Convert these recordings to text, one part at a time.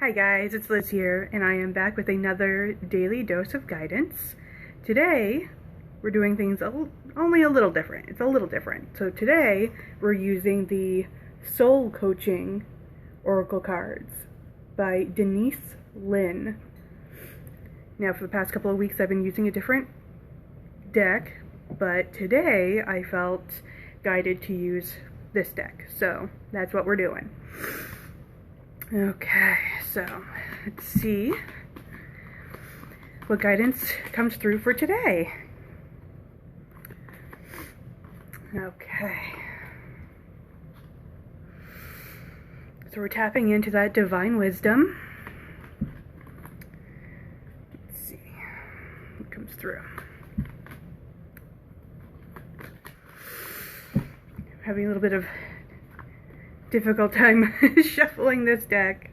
Hi guys, it's Liz here, and I am back with another daily dose of guidance. Today, we're doing things only a little different. It's a little different. So today, we're using the Soul Coaching Oracle cards by Denise Linn. Now, for the past couple of weeks, I've been using a different deck, but today I felt guided to use this deck. So that's what we're doing. Okay, so let's see what guidance comes through for today. Okay. So we're tapping into that divine wisdom. Let's see what comes through. I'm having a little bit of difficult time shuffling this deck,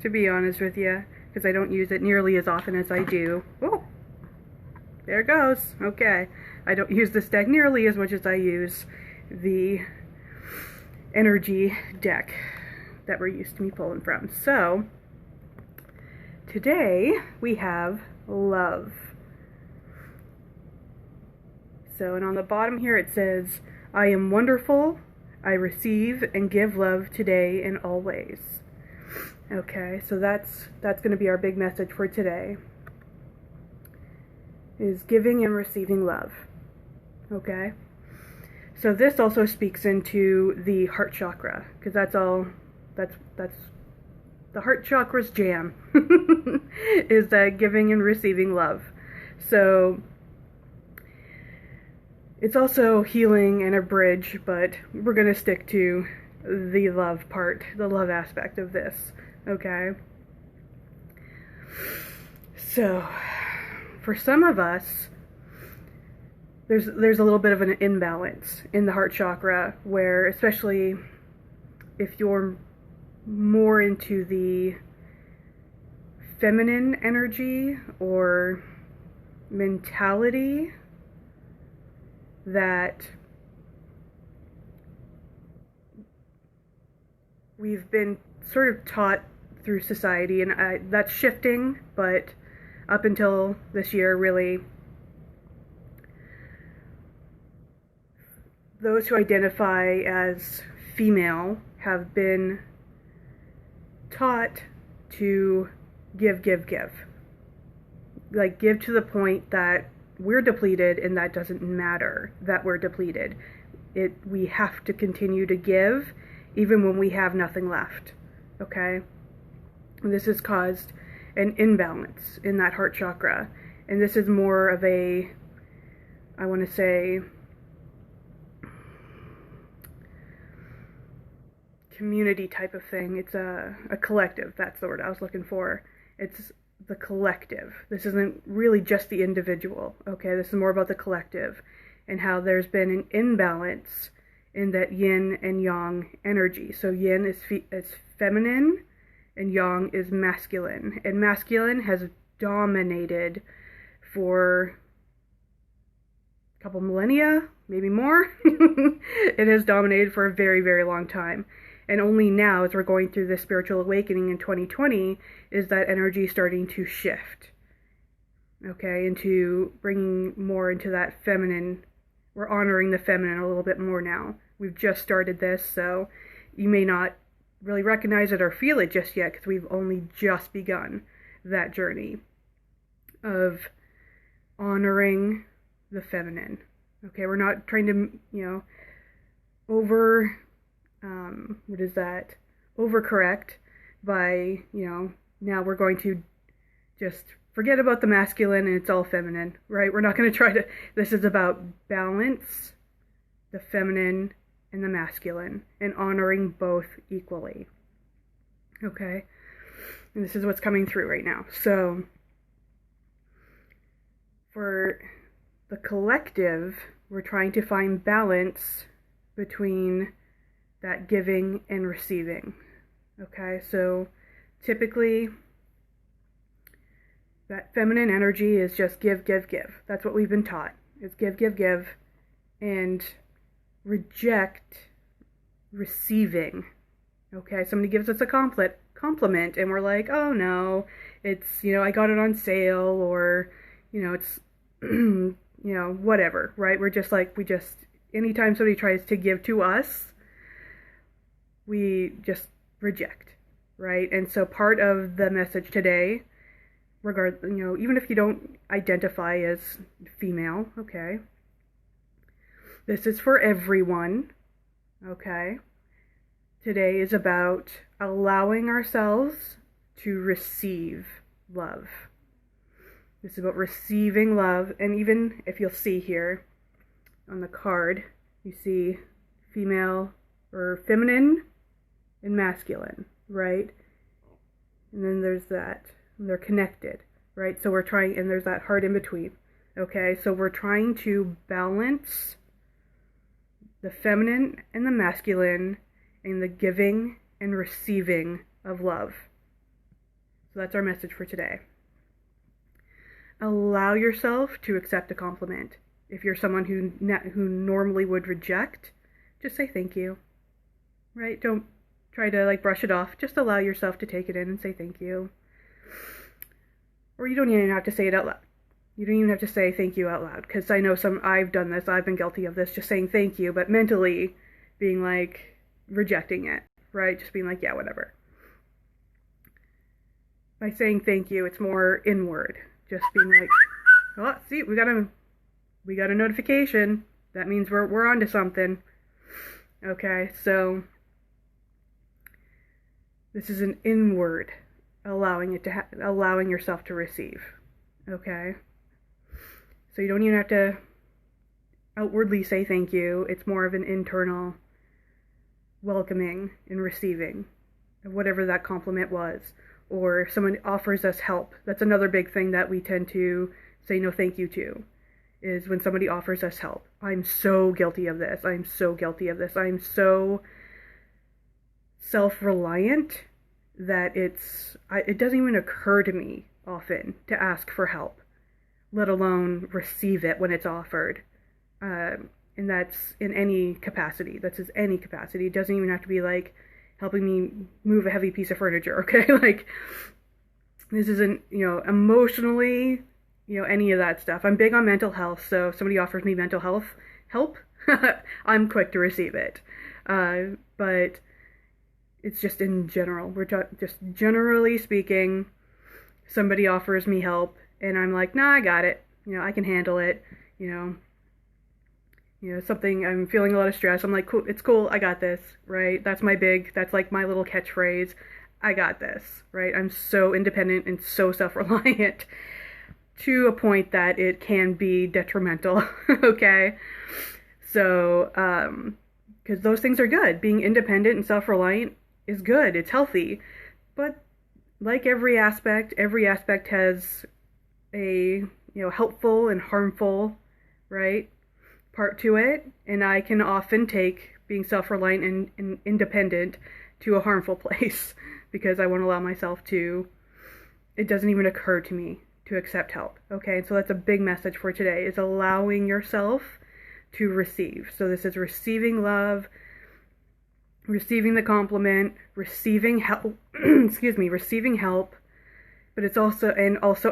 to be honest with you, because I don't use it nearly as often as I do. Oh, there it goes. Okay, I don't use this deck nearly as much as I use the energy deck that we're used to me pulling from. So today we have love. So, and on the bottom here it says, I am wonderful, I receive and give love today and always. Okay, so that's going to be our big message for today, is giving and receiving love. Okay, so this also speaks into the heart chakra, because that's the heart chakra's jam, is that giving and receiving love. So it's also healing and a bridge, but we're going to stick to the love part, the love aspect of this, okay? So, for some of us, there's a little bit of an imbalance in the heart chakra, where especially if you're more into the feminine energy or mentality, that we've been sort of taught through society, and that's shifting, but up until this year, really, those who identify as female have been taught to give. Like, give to the point that we're depleted, and that doesn't matter that we're depleted. We have to continue to give even when we have nothing left. Okay? And this has caused an imbalance in that heart chakra. And this is more of a, I want to say, community type of thing. It's a collective. That's the word I was looking for. It's the collective. This isn't really just the individual, okay? This is more about the collective, and how there's been an imbalance in that yin and yang energy. So yin is feminine and yang is masculine, and masculine has dominated for a couple millennia, maybe more. It has dominated for a very, very long time. And only now, as we're going through this spiritual awakening in 2020, is that energy starting to shift. Okay, into bringing more into that feminine. We're honoring the feminine a little bit more now. We've just started this, so you may not really recognize it or feel it just yet, because we've only just begun that journey of honoring the feminine. Okay, we're not trying to, overcorrect by, now we're going to just forget about the masculine and it's all feminine, right? We're not going to try to, this is about balance, the feminine and the masculine, and honoring both equally. Okay? And this is what's coming through right now. So, for the collective, we're trying to find balance between that giving and receiving. Okay, so typically that feminine energy is just give. That's what we've been taught. It's give, and reject receiving. Okay, somebody gives us a compliment and we're like, oh no, it's, I got it on sale, or, it's, whatever, right? We're just like, anytime somebody tries to give to us, we just reject, right? And so part of the message today, even if you don't identify as female, okay, this is for everyone, okay? Today is about allowing ourselves to receive love. This is about receiving love, and even if you'll see here on the card, you see female or feminine and masculine, right? And then there's that, and they're connected, right? So we're trying, and there's that heart in between, okay? So we're trying to balance the feminine and the masculine in the giving and receiving of love. So that's our message for today. Allow yourself to accept a compliment. If you're someone who normally would reject, just say thank you, right? Don't try to brush it off. Just allow yourself to take it in and say thank you. Or you don't even have to say it out loud. You don't even have to say thank you out loud, because I know I've done this, I've been guilty of this, just saying thank you, but mentally being rejecting it, right? Just being yeah, whatever. By saying thank you, it's more inward. Just being oh, see, we got a notification. That means we're onto something. Okay, so this is an inward allowing yourself to receive. Okay? So you don't even have to outwardly say thank you. It's more of an internal welcoming and receiving of whatever that compliment was. Or if someone offers us help, that's another big thing that we tend to say no thank you to, is when somebody offers us help. I'm so guilty of this. I'm so guilty of this. I'm so self-reliant that it doesn't even occur to me often to ask for help, let alone receive it when it's offered. And that's in any capacity. That's in any capacity. It doesn't even have to be helping me move a heavy piece of furniture, okay? This isn't, emotionally, any of that stuff. I'm big on mental health, so if somebody offers me mental health help, I'm quick to receive it. But it's just in general. Just generally speaking, somebody offers me help, and I'm nah, I got it. I can handle it. Something, I'm feeling a lot of stress. I'm cool, it's cool, I got this, right? That's my little catchphrase. I got this, right? I'm so independent and so self-reliant to a point that it can be detrimental, okay? So, because those things are good. Being independent and self-reliant is good. It's healthy. But like every aspect has a, helpful and harmful, right, part to it, and I can often take being self-reliant and independent to a harmful place because I won't allow myself to, it doesn't even occur to me to accept help, okay? So that's a big message for today, is allowing yourself to receive. So this is receiving love, receiving the compliment, receiving help, receiving help, but it's also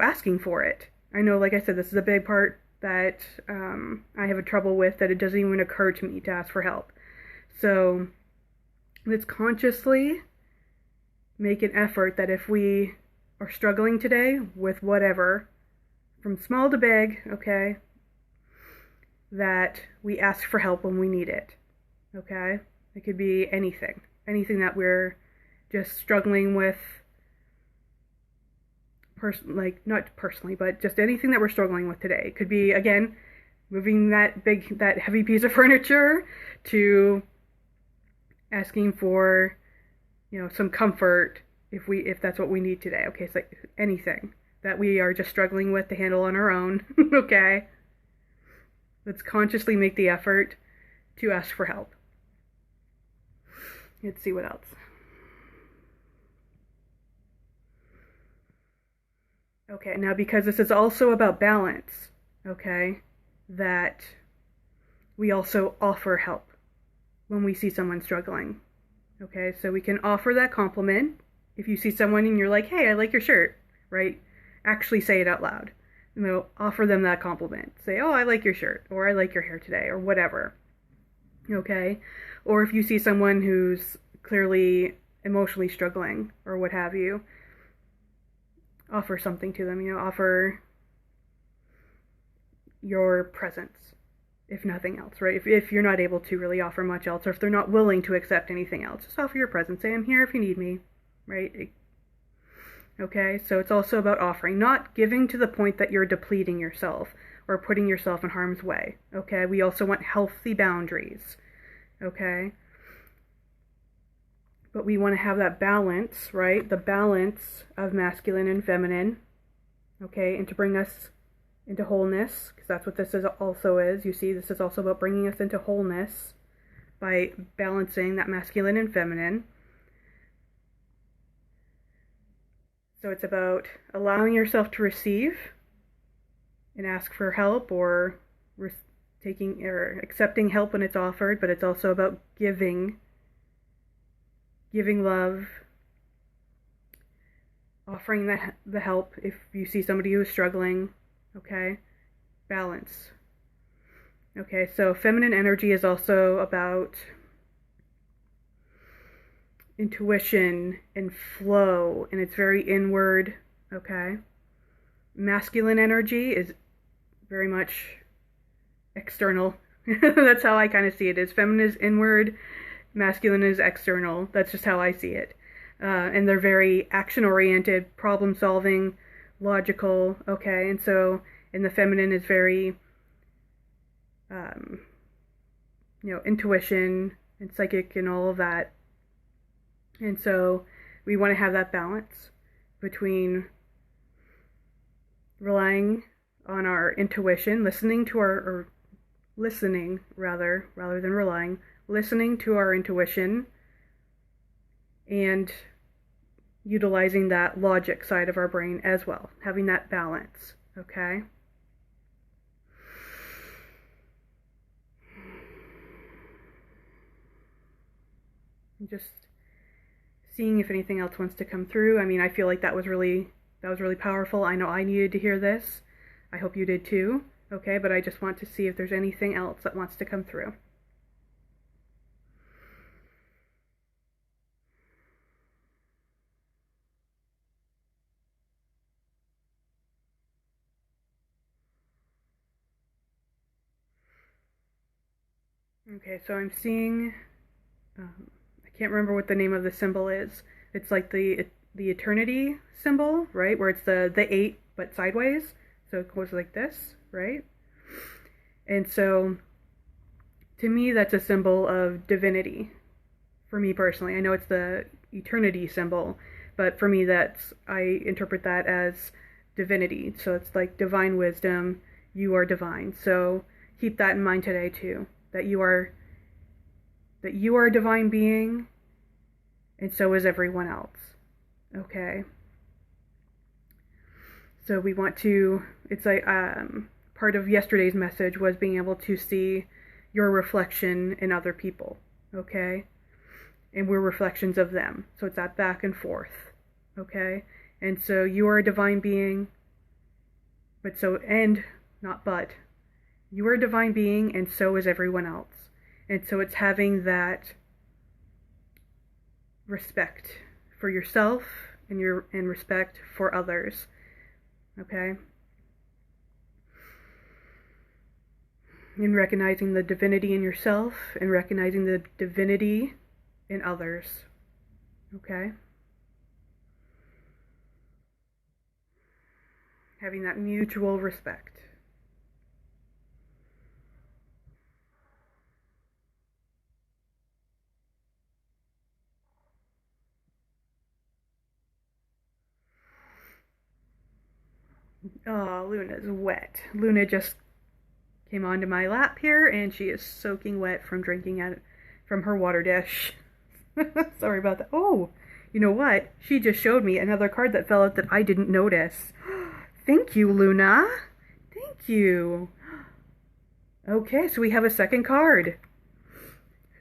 asking for it. I know, like I said, this is a big part that I have a trouble with, that it doesn't even occur to me to ask for help. So let's consciously make an effort that if we are struggling today with whatever, from small to big, okay, that we ask for help when we need it, okay? It could be anything that we're just struggling with, not personally, but just anything that we're struggling with today. It could be, again, moving that heavy piece of furniture, to asking for, some comfort if that's what we need today. Okay, it's anything that we are just struggling with to handle on our own. Okay, let's consciously make the effort to ask for help. Let's see what else. Okay, now because this is also about balance, okay, that we also offer help when we see someone struggling. Okay, so we can offer that compliment, If you see someone and you're like, hey, I like your shirt, right? Actually say it out loud. Offer them that compliment. Say, oh, I like your shirt, or I like your hair today, or whatever. Okay? Or if you see someone who's clearly emotionally struggling, or what have you, offer something to them. Offer your presence, if nothing else, right? If you're not able to really offer much else, or if they're not willing to accept anything else, just offer your presence. Say, I'm here if you need me, right? Okay, so it's also about offering, not giving to the point that you're depleting yourself or putting yourself in harm's way. Okay, we also want healthy boundaries. Okay, but we want to have that balance, right? The balance of masculine and feminine. Okay, and to bring us into wholeness, because that's what this also is. You see, this is also about bringing us into wholeness by balancing that masculine and feminine. So it's about allowing yourself to receive and ask for help, or taking or accepting help when it's offered, but it's also about giving love, offering the help if you see somebody who's struggling. Okay, balance. Okay, so feminine energy is also about intuition and flow, and it's very inward. Okay, masculine energy is very much external. That's how I kind of see it. Is feminine is inward, masculine is external. That's just how I see it. And they're very action oriented, problem solving, logical. Okay, and so the feminine is very intuition and psychic and all of that. And so we want to have that balance between relying on our intuition, listening rather than relying, listening to our intuition and utilizing that logic side of our brain as well, having that balance. Okay? Just seeing if anything else wants to come through. I mean, I feel like that was really powerful. I know I needed to hear this. I hope you did too. Okay, but I just want to see if there's anything else that wants to come through. Okay, so I'm seeing, I can't remember what the name of the symbol is. It's like the eternity symbol, right? Where it's the 8 but sideways. So it goes like this, right? And so to me, that's a symbol of divinity. For me personally, I know it's the eternity symbol, but for me, I interpret that as divinity. So it's like divine wisdom. You are divine. So keep that in mind today too. That you are a divine being, and so is everyone else. Okay. So we want to. It's like part of yesterday's message was being able to see your reflection in other people. Okay. And we're reflections of them. So it's that back and forth. Okay? And so you are a divine being, you are a divine being, and so is everyone else. And so it's having that respect for yourself and respect for others. Okay? And recognizing the divinity in yourself and recognizing the divinity in others. Okay? Having that mutual respect. Oh, Luna's wet. Luna just came onto my lap here, and she is soaking wet from drinking from her water dish. Sorry about that. Oh, you know what? She just showed me another card that fell out that I didn't notice. Thank you, Luna. Thank you. Okay, so we have a second card.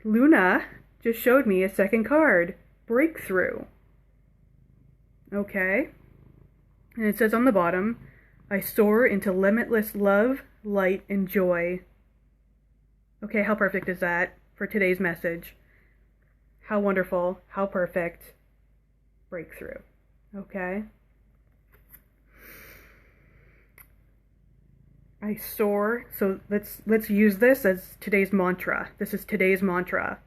Luna just showed me a second card. Breakthrough. Okay? And it says on the bottom, I soar into limitless love, light, and joy. Okay, how perfect is that for today's message? How wonderful, how perfect. Breakthrough. Okay? I soar. So let's use this as today's mantra. This is today's mantra.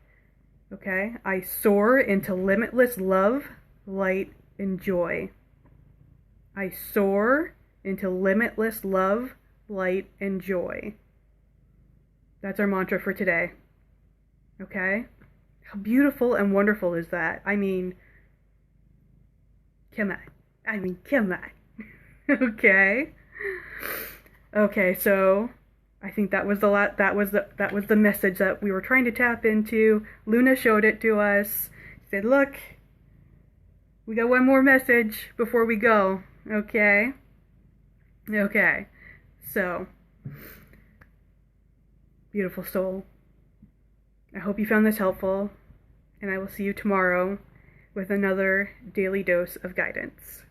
Okay? I soar into limitless love, light, and joy. I soar into limitless love, light, and joy. That's our mantra for today. Okay? How beautiful and wonderful is that? I mean, come on. Okay? Okay, so I think that was the message that we were trying to tap into. Luna showed it to us. Said, "Look, we got one more message before we go." Okay? Okay. So, beautiful soul. I hope you found this helpful, and I will see you tomorrow with another daily dose of guidance.